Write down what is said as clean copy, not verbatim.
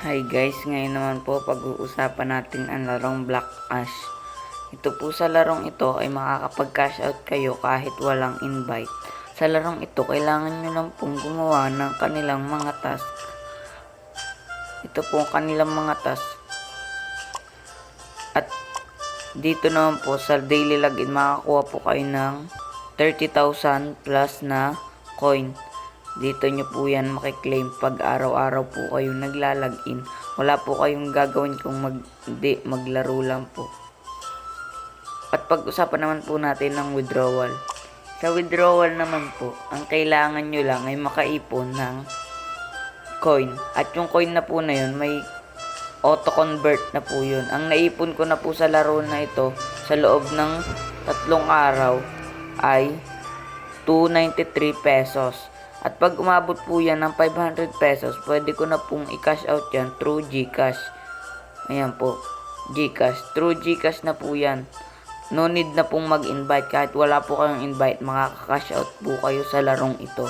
Hi guys, ngayon naman po pag-uusapan natin ang larong Black Ash. Ito po sa larong ito ay makakapag-cash out kayo kahit walang invite. Sa larong ito, kailangan nyo lang pong gumawa ng kanilang mga task. Ito po ang kanilang mga task. At dito naman po sa daily login, makakuha po kayo ng 30,000 plus na coin. Dito nyo po yan makiklaim pag araw-araw po kayong naglalagin. Wala po kayong gagawin kung maglaro lang po. At pag-usapan naman po natin ng withdrawal. Sa withdrawal naman po, ang kailangan nyo lang ay makaipon ng coin. At yung coin na po na yun, may auto-convert na po yun. Ang naipon ko na po sa laro na ito, sa loob ng 3 araw, ay 293 pesos. At pag umabot po yan ng 500 pesos, pwede ko na pong i-cash out yan through GCash. Ayan po, GCash. Through GCash na po yan. No need na pong mag-invite. Kahit wala po kayong invite, makaka-cash out po kayo sa larong ito.